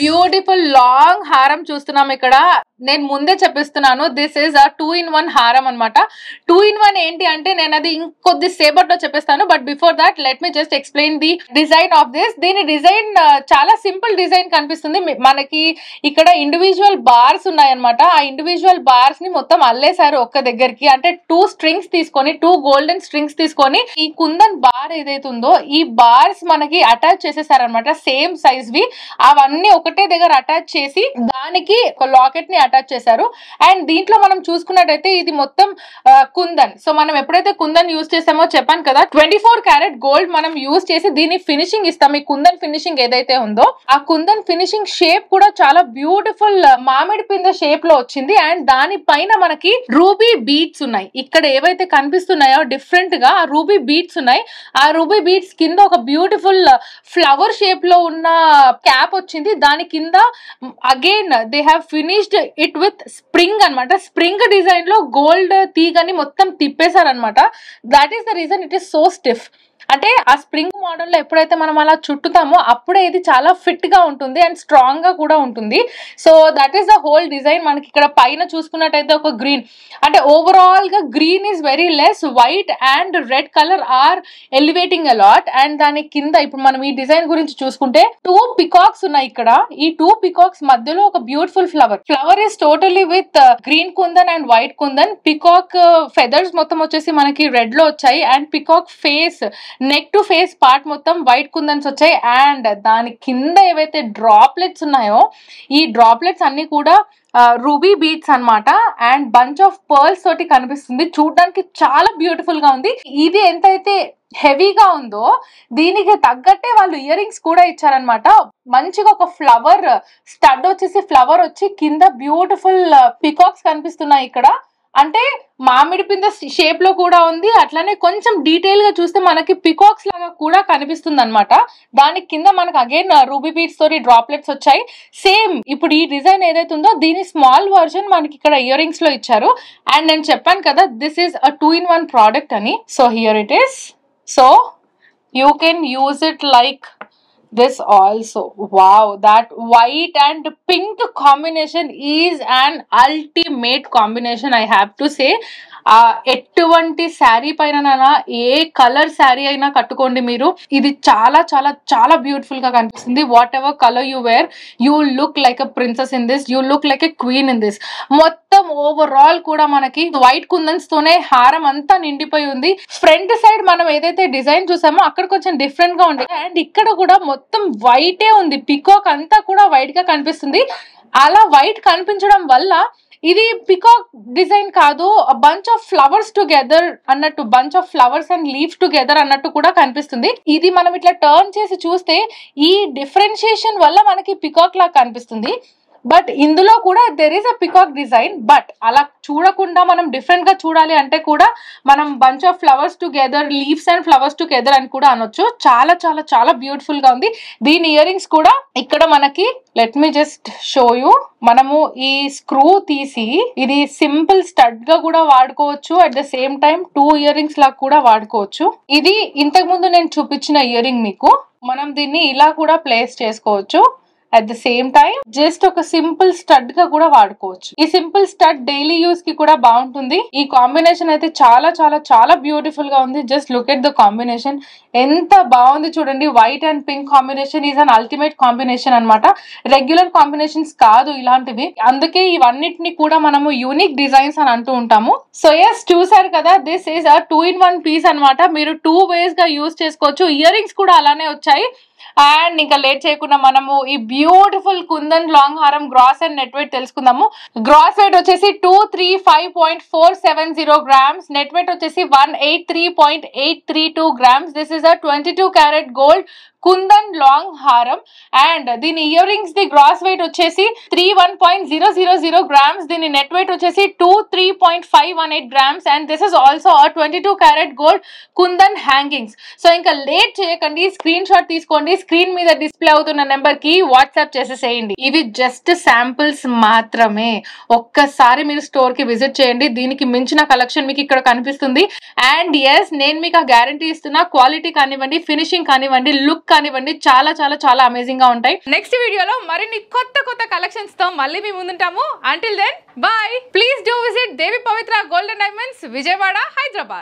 Beautiful long హారం చూస్తున్నాం ఇక్కడ. నేను ముందే చెప్పిస్తున్నాను, దిస్ ఈస్ అ 2-in-1 హారం అనమాట. 2-in-1 ఏంటి అంటే నేను అది ఇంకొద్ది సేపట్లో చెప్పేస్తాను. But before that let me just explain the design of this. దీని డిజైన్ చాలా సింపుల్ డిజైన్ కనిపిస్తుంది. మనకి ఇక్కడ ఇండివిజువల్ బార్స్ ఉన్నాయన్నమాట. ఆ ఇండివిజువల్ బార్స్ ని మొత్తం అల్లేశారు ఒక్క దగ్గరికి. అంటే 2 స్ట్రింగ్స్ తీసుకొని, 2 గోల్డెన్ స్ట్రింగ్స్ తీసుకొని ఈ కుందన్ బార్ ఏదైతే ఉందో ఈ బార్స్ మనకి అటాచ్ చేసేసారనమాట. సేమ్ సైజ్ వి అవన్నీ ఒకటే దగ్గర అటాచ్ చేసి దానికి ఒక లాకెట్ ని అటాచ్ చేశారు. అండ్ దీంట్లో మనం చూసుకున్నట్టయితే ఇది మొత్తం కుందన్. సో మనం ఎప్పుడైతే కుందన్ యూజ్ చేసామో చెప్పాను కదా, 24 క్యారెట్ గోల్డ్ మనం యూజ్ చేసి దీని ఫినిషింగ్ ఇస్తాం. ఈ కుందన్ ఫినిషింగ్ ఏదైతే ఉందో ఆ కుందన్ ఫినిషింగ్ షేప్ కూడా చాలా బ్యూటిఫుల్ మామిడి పిందె షేప్ లో వచ్చింది. అండ్ దానిపైన మనకి రూబీ బీడ్స్ ఉన్నాయి. ఇక్కడ ఏవైతే కనిపిస్తున్నాయో డిఫరెంట్ గా ఆ రూబీ బీడ్స్ ఉన్నాయి. ఆ రూబీ బీడ్స్ కింద ఒక బ్యూటిఫుల్ ఫ్లవర్ షేప్ లో ఉన్న క్యాప్ వచ్చింది. దాని కింద again they have finished it with spring అనమాట. స్ప్రింగ్ డిజైన్ లో గోల్డ్ తీగని మొత్తం తిప్పేశారనమాట. That is the reason it is so stiff. అంటే ఆ స్ప్రింగ్ మోడల్ లో ఎప్పుడైతే మనం అలా చుట్టుతామో అప్పుడే ఇది చాలా ఫిట్ గా ఉంటుంది అండ్ స్ట్రాంగ్ గా కూడా ఉంటుంది. So that is the whole design. మనకి ఇక్కడ పైన చూసుకున్నట్టయితే ఒక గ్రీన్, అంటే ఓవరాల్ గా green is very less, white and red colour are elevating a lot. And దాని కింద ఇప్పుడు మనం ఈ డిజైన్ గురించి చూసుకుంటే 2 పికాక్స్ ఉన్నాయి ఇక్కడ. ఈ 2 పికాక్స్ మధ్యలో ఒక beautiful flower is totally with green kundan and white kundan. Peacock feathers మొత్తం వచ్చేసి మనకి రెడ్ లో వచ్చాయి. And peacock face, neck to face part మొత్తం వైట్ కుందన్స్ వచ్చాయి. అండ్ దాని కింద ఏవైతే డ్రాప్లెట్స్ ఉన్నాయో ఈ డ్రాప్లెట్స్ అన్ని కూడా రూబీ బీడ్స్ అన్నమాట. అండ్ బంచ్ ఆఫ్ పర్ల్స్ తోటి కనిపిస్తుంది. చూడడానికి చాలా బ్యూటిఫుల్ గా ఉంది. ఇది ఎంతైతే హెవీగా ఉందో దీనికి తగ్గట్టే వాళ్ళు ఇయర్ రింగ్స్ కూడా ఇచ్చారనమాట. మంచిగా ఒక ఫ్లవర్ స్టడ్ వచ్చేసి ఫ్లవర్ వచ్చి కింద బ్యూటిఫుల్ పికాక్స్ కనిపిస్తున్నాయి ఇక్కడ. అంటే మామిడి పిందె షేప్ లో కూడా ఉంది. అట్లానే కొంచెం డీటెయిల్ గా చూస్తే మనకి పికాక్స్ లాగా కూడా కనిపిస్తుంది అనమాట. దానికి కింద మనకు అగైన్ రూబీ బీడ్స్ తోటి డ్రాప్లెట్స్ వచ్చాయి. సేమ్ ఇప్పుడు ఈ డిజైన్ ఏదైతే ఉందో దీని స్మాల్ వర్జన్ మనకి ఇక్కడ ఇయర్ రింగ్స్ లో ఇచ్చారు. అండ్ నేను చెప్పాను కదా this is a 2-in-1 product అని. So here it is. So you can use it like this also. Wow, that white and pink combination is an ultimate combination, I have to say. ఎటువంటి శారీ పైన ఏ colour sari అయినా కట్టుకోండి మీరు, ఇది చాలా చాలా చాలా బ్యూటిఫుల్ గా కనిపిస్తుంది. What ever colour you where you look like a princess in this, you look like a queen in this. మొత్తం ఓవరాల్ కూడా మనకి వైట్ కుందన్స్ తోనే హారం అంతా నిండిపోయి ఉంది. ఫ్రంట్ సైడ్ మనం ఏదైతే డిజైన్ చూసామో అక్కడ కొంచెం డిఫరెంట్ గా ఉంది. అండ్ ఇక్కడ కూడా మొత్తం వైటే ఉంది. పికాక్ అంతా కూడా వైట్ గా కనిపిస్తుంది. అలా వైట్ కనిపించడం వల్ల ఇది పికాక్ డిజైన్ కాదు, బంచ్ ఆఫ్ ఫ్లవర్స్ టుగెదర్ అన్నట్టు, bunch of flowers and leaves together అన్నట్టు కూడా కనిపిస్తుంది. ఇది మనం ఇట్లా టర్న్ చేసి చూస్తే ఈ డిఫరెన్షియేషన్ వల్ల మనకి పికాక్ లాగా కనిపిస్తుంది. బట్ ఇందులో కూడా there is a peacock design. But అలా చూడకుండా మనం డిఫరెంట్ గా చూడాలి అంటే కూడా మనం bunch of flowers together, leaves and flowers together అని కూడా అనొచ్చు. చాలా చాలా చాలా బ్యూటిఫుల్ గా ఉంది. దీని ఇయర్ రింగ్స్ కూడా ఇక్కడ మనకి, let me just show you. మనము ఈ స్క్రూ తీసి ఇది సింపుల్ స్టడ్ గా కూడా వాడుకోవచ్చు. At the same time 2 ear rings లాగా కూడా వాడుకోవచ్చు. ఇది ఇంతకు ముందు నేను చూపించిన ఇయర్ రింగ్ మీకు. మనం దీన్ని ఇలా కూడా ప్లేస్ చేసుకోవచ్చు. At the same time just ఒక సింపుల్ స్టడ్ గా కూడా వాడుకోవచ్చు. ఈ సింపుల్ స్టడ్ డైలీ యూస్ కి కూడా బాగుంటుంది. ఈ కాంబినేషన్ అయితే చాలా చాలా చాలా బ్యూటిఫుల్ గా ఉంది. Just look at the combination, ఎంత బాగుంది చూడండి. White and pink combination is an ultimate combination అనమాట. రెగ్యులర్ కాంబినేషన్స్ కాదు ఇలాంటివి. అందుకే ఇవన్నిటిని కూడా మనము యూనిక్ డిజైన్స్ అని అంటూ ఉంటాము. సో ఎస్, చూసారు కదా, this is a 2-in-1 piece అనమాట. మీరు 2 ways గా యూస్ చేసుకోవచ్చు. ఇయర్ రింగ్స్ కూడా అలానే వచ్చాయి. అండ్ ఇంకా లేట్ చేయకుండా మనము ఈ బ్యూటిఫుల్ కుందన్ లాంగ్ హారం గ్రాస్ అండ్ నెట్ వెయిట్ తెలుసుకుందాము. గ్రాస్ వెయిట్ వచ్చేసి 235.470 grams, నెట్ వెయిట్ వచ్చేసి 183.832 grams. This is a 22 carat gold kundan long హారం అండ్ దీని earrings the gross weight వచ్చేసి 31.000 grams. దీని నెట్ వెయిట్ వచ్చేసి 23.518 grams and this is also 22 carat gold kundan hangings. So ఇంకా లేట్ చేయకండి, స్క్రీన్ షాట్ తీసుకోండి, స్క్రీన్ మీద డిస్ప్లే అవుతున్న నెంబర్ కి వాట్సాప్ చేసేసేయండి. ఇవి జస్ట్ శాంపిల్స్ మాత్రమే. ఒక్కసారి మీరు స్టోర్ కి విజిట్ చేయండి, దీనికి మించిన కలెక్షన్ మీకు ఇక్కడ కనిపిస్తుంది. అండ్ ఎస్, నేను మీకు గ్యారంటీ ఇస్తున్నా, క్వాలిటీ కానివ్వండి, ఫినిషింగ్ కానివ్వండి, లుక్ కానివ్వండి, చాలా చాలా చాలా అమేజింగ్ గా ఉంటాయి. నెక్స్ట్ వీడియోలో మరిన్ని కొత్త కొత్త కలెక్షన్స్ తో మళ్ళీ మీ ముందుంటాము. Until then bye. Please do visit Devi Pavitra golden diamonds, Vijayawada, Hyderabad.